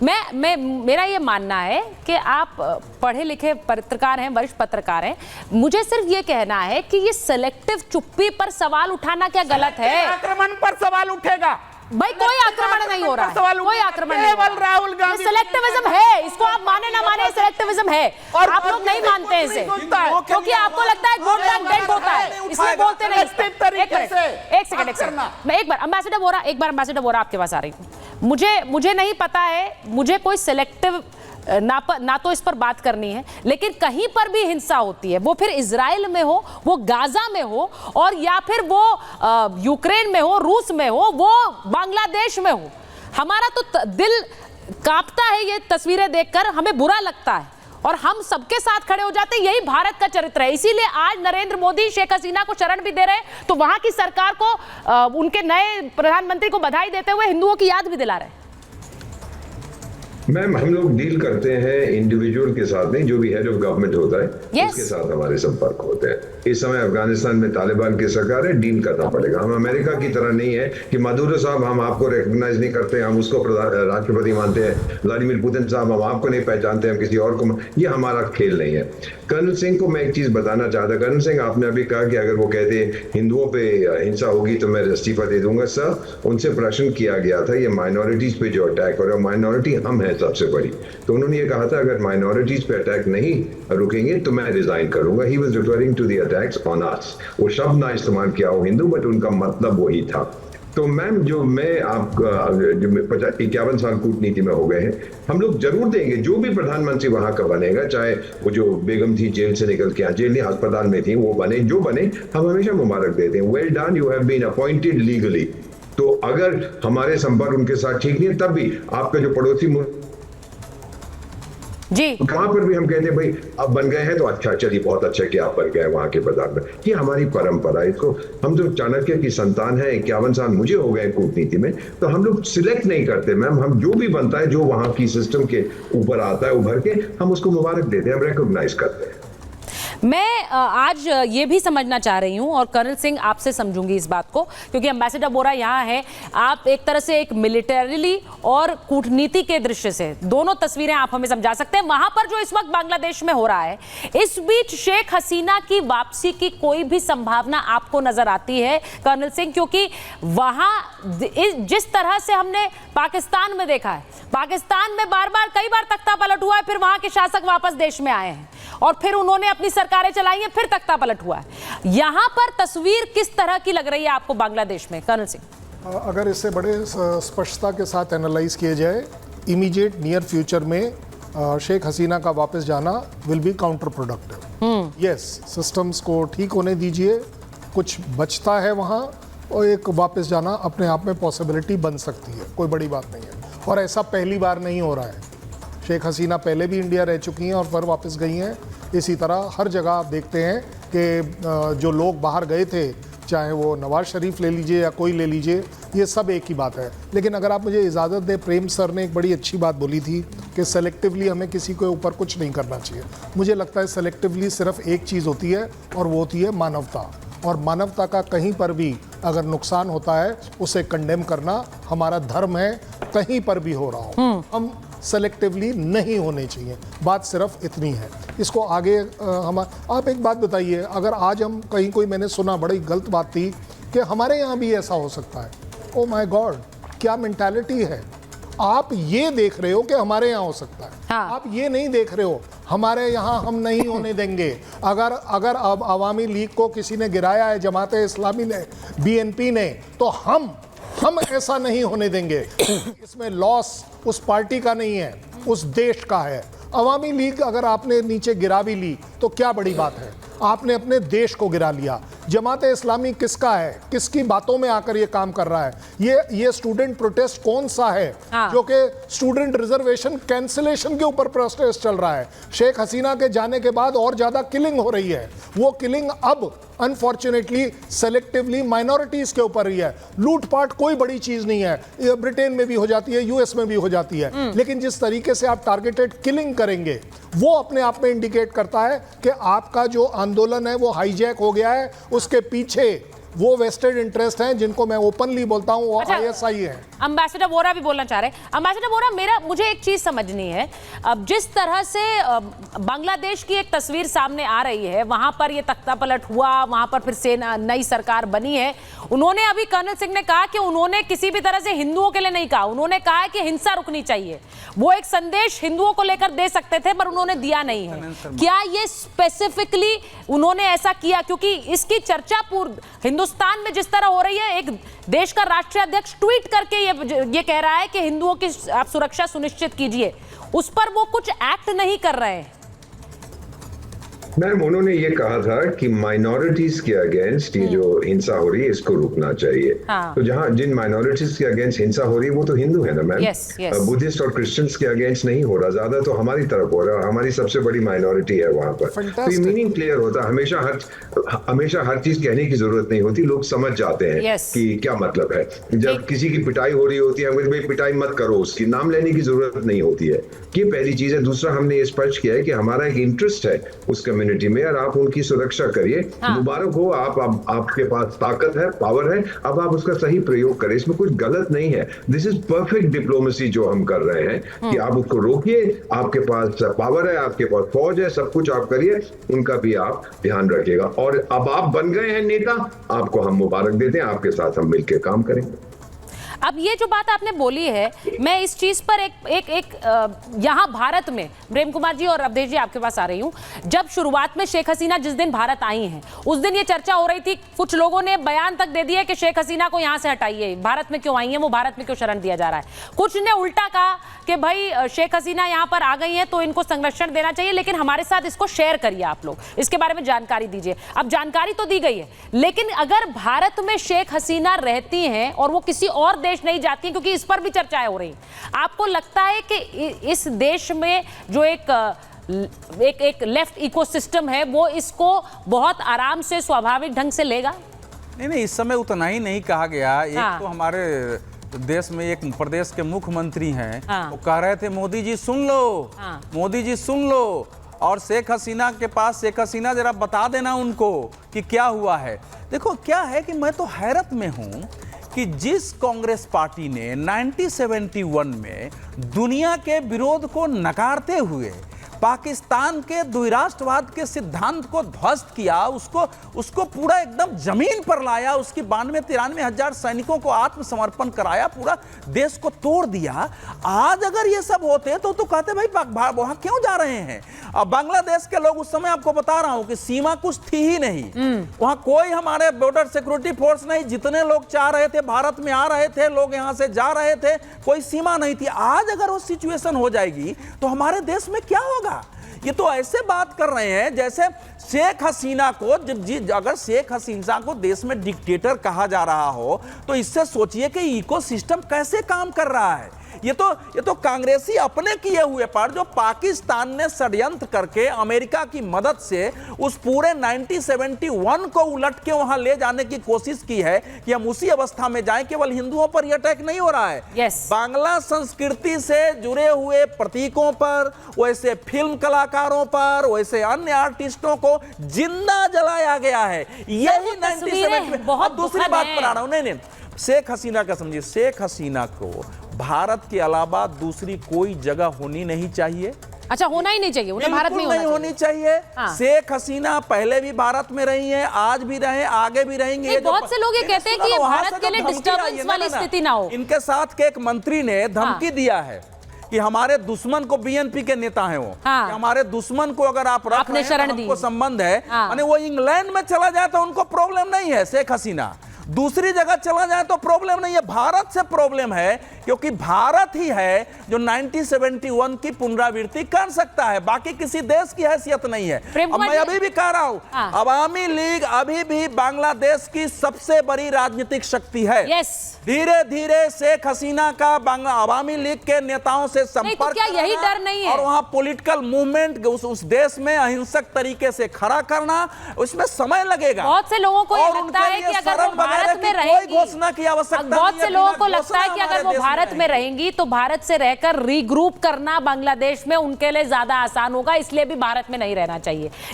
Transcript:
मैं मेरा ये मानना है कि आप पढ़े लिखे पत्रकार हैं, वरिष्ठ पत्रकार हैं, मुझे सिर्फ ये कहना है कि ये सेलेक्टिव चुप्पी पर सवाल उठाना क्या गलत है? आक्रमण पर सवाल उठेगा भाई, कोई आक्रमण नहीं हो रहा है, कोई आक्रमण नहीं, केवल राहुल गांधी। सिलेक्टिविज्म है, इसको आप माने ना माने, सिलेक्टिविज्म है और आप लोग नहीं मानते हैं इसे, क्योंकि आपको लगता है वोट बैंक डेड होता है, इसलिए बोलते नहीं। एक सेकंड, मैं एक बार एम्बेसडर वोरा आपके पास आ रही हूँ। मुझे नहीं पता है, मुझे कोई सिलेक्टिव ना तो इस पर बात करनी है, लेकिन कहीं पर भी हिंसा होती है, वो फिर इजराइल में हो, वो गाजा में हो, और या फिर वो यूक्रेन में हो, रूस में हो, वो बांग्लादेश में हो, हमारा तो दिल कांपता है ये तस्वीरें देखकर, हमें बुरा लगता है और हम सबके साथ खड़े हो जाते हैं। यही भारत का चरित्र है। इसीलिए आज नरेंद्र मोदी शेख हसीना को शरण भी दे रहे हैं, तो वहां की सरकार को उनके नए प्रधानमंत्री को बधाई देते हुए हिंदुओं की याद भी दिला रहे हैं। मैम, हम लोग डील करते हैं इंडिविजुअल के साथ नहीं, जो भी हेड ऑफ गवर्नमेंट होता है उसके साथ हमारे संपर्क होते हैं। इस समय अफगानिस्तान में तालिबान की सरकार है, डील करना पड़ेगा। हम अमेरिका की तरह नहीं है कि मादुरो साहब हम आपको रिकॉग्नाइज नहीं करते, हम उसको राष्ट्रपति मानते हैं, व्लादिमीर पुतिन साहब हम आपको नहीं पहचानते, हम किसी और को, ये हमारा खेल नहीं है। कर्नल सिंह को मैं एक चीज बताना चाहता। कर्नल सिंह, आपने अभी कहा कि अगर वो कहते हिंदुओं पे हिंसा होगी तो मैं इस्तीफा दे दूंगा। सर, उनसे प्रश्न किया गया था ये माइनॉरिटीज पे जो अटैक हो रहा है, माइनॉरिटी हम है सबसे बड़ी, तो उन्होंने ये कहा था अगर माइनॉरिटीज पे अटैक नहीं रुकेंगे तो मैं रिजाइन करूंगा। He was referring to the attacks on us. वो शब्द ना इस्तेमाल किया हो हिंदू, बट उनका मतलब वही था। तो मैम, जो मैं आपका 51 साल कूटनीति में हो गए हैं, हम लोग जरूर देंगे जो भी प्रधानमंत्री वहां का बनेगा, चाहे वो जो बेगम थी जेल से निकल के, जेल नहीं अस्पताल में थी, वो बने जो बने, हम हमेशा मुबारक देते हैं। Well done, you have been appointed legally. तो अगर हमारे संपर्क उनके साथ ठीक नहीं है, तब भी आपका जो पड़ोसी जी, वहां पर भी हम कहते हैं भाई अब बन गए हैं तो अच्छा, चलिए बहुत अच्छा कि आप बन गए वहां के प्रधानमंत्री। ये हमारी परंपरा है। इसको हम जो चाणक्य की संतान है, 51 साल मुझे हो गए कूटनीति में, तो हम लोग सिलेक्ट नहीं करते मैम। हम जो भी बनता है, जो वहां की सिस्टम के ऊपर आता है उभर के, हम उसको मुबारक देते हैं, हम रिकॉग्नाइज करते हैं। मैं आज ये भी समझना चाह रही हूं और कर्नल सिंह आपसे समझूंगी इस बात को, क्योंकि एम्बेसडर वोरा यहाँ है। आप एक तरह से एक मिलिटरीली और कूटनीति के दृश्य से दोनों तस्वीरें आप हमें समझा सकते हैं वहां पर जो इस वक्त बांग्लादेश में हो रहा है। इस बीच शेख हसीना की वापसी की कोई भी संभावना आपको नजर आती है कर्नल सिंह? क्योंकि वहां जिस तरह से हमने पाकिस्तान में देखा है, पाकिस्तान में कई बार तख्ता पलट हुआ है, फिर वहां के शासक वापस देश में आए हैं और फिर उन्होंने अपनी सरकारें चलाई हैं, फिर तख्ता पलट हुआ है। यहां पर तस्वीर किस तरह की लग रही है आपको बांग्लादेश में, कर्नल सिंह? अगर इससे बड़े स्पष्टता के साथ एनालाइज किए जाए, इमीडिएट नियर फ्यूचर में शेख हसीना का वापस जाना will be counter productive. Yes, systems को ठीक होने दीजिए, कुछ बचता है वहाँ, और एक वापस जाना अपने आप में पॉसिबिलिटी बन सकती है, कोई बड़ी बात नहीं है। और ऐसा पहली बार नहीं हो रहा है। शेख हसीना पहले भी इंडिया रह चुकी हैं और फिर वापस गई हैं। इसी तरह हर जगह आप देखते हैं कि जो लोग बाहर गए थे, चाहे वो नवाज शरीफ ले लीजिए या कोई ले लीजिए, ये सब एक ही बात है। लेकिन अगर आप मुझे इजाज़त दें, प्रेम सर ने एक बड़ी अच्छी बात बोली थी कि सेलेक्टिवली हमें किसी के ऊपर कुछ नहीं करना चाहिए। मुझे लगता है सेलेक्टिवली सिर्फ एक चीज़ होती है और वो होती है मानवता। और मानवता का कहीं पर भी अगर नुकसान होता है उसे कंडेम करना हमारा धर्म है, कहीं पर भी हो रहा हो। हम सेलेक्टिवली नहीं होने चाहिए, बात सिर्फ इतनी है। इसको आगे आप एक बात बताइए, अगर आज हम कहीं, कोई मैंने सुना बड़ी गलत बात थी कि हमारे यहाँ भी ऐसा हो सकता है। ओ माय गॉड, क्या मेंटालिटी है? आप ये देख रहे हो कि हमारे यहाँ हो सकता है, हाँ। आप ये नहीं देख रहे हो हमारे यहाँ हम नहीं होने देंगे। अगर अब अवामी लीग को किसी ने गिराया है, जमाते इस्लामी ने, बीएनपी ने, तो हम ऐसा नहीं होने देंगे। इसमें लॉस उस पार्टी का नहीं है, उस देश का है। अवामी लीग अगर आपने नीचे गिरा भी ली तो क्या बड़ी बात है, आपने अपने देश को गिरा लिया। जमाते इस्लामी किसका है, किसकी बातों में आकर ये काम कर रहा है? ये स्टूडेंट प्रोटेस्ट कौन सा है, हाँ। जो कि स्टूडेंट रिजर्वेशन कैंसिलेशन के ऊपर प्रोटेस्ट चल रहा है। शेख हसीना के जाने के बाद और ज्यादा किलिंग हो रही है। वो किलिंग अब अनफॉर्चुनेटली सेलेक्टिवली माइनॉरिटीज के ऊपर ही है। लूटपाट कोई बड़ी चीज नहीं है, ये ब्रिटेन में भी हो जाती है, यूएस में भी हो जाती है। लेकिन जिस तरीके से आप टारगेटेड किलिंग करेंगे, वो अपने आप में इंडिकेट करता है कि आपका जो आंदोलन है वो हाईजैक हो गया है। उसके पीछे वो वेस्टेड इंटरेस्ट हैं जिनको मैं ओपनली बोलता हूँ, वो ISI है। अंबेसडर वोरा भी बोलना चाह रहे हैं। अंबेसडर वोरा, मुझे एक चीज समझनी है, अब जिस तरह से बांग्लादेश की एक तस्वीर सामने आ रही है, वहां पर ये तख्ता पलट हुआ, वहां पर फिर से नई सरकार बनी है। उन्होंने अभी कर्नल सिंह ने कहा कि उन्होंने किसी भी तरह से हिंदुओं के लिए नहीं कहा, उन्होंने कहा है कि हिंसा रुकनी चाहिए। वो एक संदेश हिंदुओं को लेकर दे सकते थे पर उन्होंने दिया नहीं है। क्या ये स्पेसिफिकली उन्होंने ऐसा किया? क्योंकि इसकी चर्चा हिंदुस्तान में जिस तरह हो रही है, एक देश का राष्ट्रीय अध्यक्ष ट्वीट करके ये कह रहा है कि हिंदुओं की आप सुरक्षा सुनिश्चित कीजिए, उस पर वो कुछ एक्ट नहीं कर रहे हैं। मैम, उन्होंने ये कहा था कि माइनॉरिटीज के अगेंस्ट ये जो हिंसा हो रही है इसको रुकना चाहिए। तो जहां जिन माइनॉरिटीज के अगेंस्ट हिंसा हो रही है वो तो हिंदू है ना मैम। बुद्धिस्ट और क्रिश्चियंस के अगेंस्ट नहीं हो रहा, ज्यादा तो हमारी तरफ हो रहा है, हमारी सबसे बड़ी माइनॉरिटी है वहां पर। तो ये मीनिंग क्लियर होता है। हमेशा हर चीज कहने की जरूरत नहीं होती, लोग समझ जाते हैं कि क्या मतलब है। जब किसी की पिटाई हो रही होती है, भाई पिटाई मत करो, उसकी नाम लेने की जरूरत नहीं होती है। ये पहली चीज है। दूसरा, हमने ये स्पष्ट किया है कि हमारा एक इंटरेस्ट है उस कम्युनिटी में और आप उनकी सुरक्षा करिए। मुबारक हो, आपके पास ताकत है, पावर है, अब आप उसका सही प्रयोग करें, इसमें कुछ गलत नहीं है। दिस इज परफेक्ट डिप्लोमेसी जो हम कर रहे हैं कि आप उसको रोकिए, आपके पास पावर है, आपके पास फौज है, सब कुछ आप करिए, उनका भी आप ध्यान रखिएगा। और अब आप बन गए हैं नेता, आपको हम मुबारक देते हैं, आपके साथ हम मिलकर काम करेंगे। अब ये जो बात आपने बोली है, मैं इस चीज पर एक यहाँ भारत में, प्रेम कुमार जी और अवधेश जी आपके पास आ रही हूँ। जब शुरुआत में शेख हसीना जिस दिन भारत आई हैं, उस दिन ये चर्चा हो रही थी, कुछ लोगों ने बयान तक दे दिया कि शेख हसीना को यहाँ से हटाइए, भारत में क्यों आई है, वो भारत में क्यों शरण दिया जा रहा है। कुछ ने उल्टा कहा कि भाई शेख हसीना यहाँ पर आ गई हैं तो इनको संरक्षण देना चाहिए, लेकिन हमारे साथ इसको शेयर करिए, आप लोग इसके बारे में जानकारी दीजिए। अब जानकारी तो दी गई है, लेकिन अगर भारत में शेख हसीना रहती हैं और वो किसी और देश नहीं जाती, क्योंकि इस पर भी चर्चाएं हो रही, आपको लगता है कि इस देश में जो एक लेफ्ट इकोसिस्टम है वो इसको बहुत आराम से स्वाभाविक ढंग से लेगा? नहीं, इस समय उतना ही नहीं कहा गया। एक तो हमारे देश में एक प्रदेश के मुख्यमंत्री हैं, वो कह रहे थे मोदी जी सुन लो, मोदी जी सुन लो, और शेख हसीना के पास, शेख हसीना जरा बता देना उनको कि क्या हुआ है। देखो क्या है कि मैं तो हैरत में हूं कि जिस कांग्रेस पार्टी ने 1971 में दुनिया के विरोध को नकारते हुए पाकिस्तान के द्विराष्ट्रवाद के सिद्धांत को ध्वस्त किया, उसको पूरा एकदम जमीन पर लाया, उसकी 92-93 हजार सैनिकों को आत्मसमर्पण कराया, पूरा देश को तोड़ दिया। आज अगर ये सब होते तो कहते भाई वहां क्यों जा रहे हैं। अब बांग्लादेश के लोग, उस समय आपको बता रहा हूं कि सीमा कुछ थी ही नहीं, वहां कोई हमारे बॉर्डर सिक्योरिटी फोर्स नहीं, जितने लोग चाह रहे थे भारत में आ रहे थे, लोग यहां से जा रहे थे, कोई सीमा नहीं थी। आज अगर वो सिचुएशन हो जाएगी तो हमारे देश में क्या होगा? ये तो ऐसे बात कर रहे हैं जैसे शेख हसीना को, अगर शेख हसीना को देश में डिक्टेटर कहा जा रहा हो तो इससे सोचिए कि इकोसिस्टम कैसे काम कर रहा है। ये तो कांग्रेसी अपने किए हुए पर, जो पाकिस्तान ने षड्यंत्र करके अमेरिका की मदद से उस पूरे 1971 को उलट के वहां ले जाने की कोशिश की है कि हम उसी अवस्था में जाएं। केवल हिंदुओं पर यह अटैक नहीं हो रहा है, बांग्ला संस्कृति से जुड़े हुए प्रतीकों पर, वैसे फिल्म कलाकारों पर, वैसे अन्य आर्टिस्टों को जिंदा जलाया गया है। यही 1970 में। दूसरी बात पर आ रहा हूं, नहीं, शेख हसीना का समझिए, शेख हसीना को भारत के अलावा दूसरी कोई जगह होनी नहीं चाहिए। अच्छा, होना ही नहीं चाहिए, उन्हें भारत में होनी चाहिए। शेख हसीना पहले भी भारत में रही हैं, आज भी रहे, आगे भी रहेंगे। बहुत से लोग ये कहते हैं कि ये भारत के लिए डिस्टर्बेंस वाली स्थिति ना हो। इनके साथ के एक मंत्री ने धमकी दिया है कि हमारे दुश्मन को, बीएनपी के नेता हैं वो, हमारे दुश्मन को अगर आप रख रहे हैं, हमको संबंध है, यानी वो इंग्लैंड में चला जाए तो उनको प्रॉब्लम नहीं है, शेख हसीना दूसरी जगह चला जाए तो प्रॉब्लम नहीं है। भारत से प्रॉब्लम है, क्योंकि भारत ही है जो 1971 की पुनरावृत्ति कर सकता है, बाकी किसी देश की हैसियत नहीं है। अब मैं अभी भी कह रहा हूं, अवामी लीग अभी भी बांग्लादेश की सबसे बड़ी राजनीतिक शक्ति है। धीरे धीरे शेख हसीना का अवामी लीग के नेताओं से संपर्क, क्या यही डर नहीं है? और वहां पॉलिटिकल मूवमेंट उस देश में अहिंसक तरीके से खड़ा करना, उसमें समय लगेगा। बहुत से लोगों को लगता है कि अगर वो भारत में रहेंगी, घोषणा की आवश्यकता, बहुत से लोगों को लगता है कि अगर वो भारत में रहेंगी तो भारत से रहकर रीग्रुप करना बांग्लादेश में उनके लिए ज्यादा आसान होगा, इसलिए भी भारत में नहीं रहना चाहिए।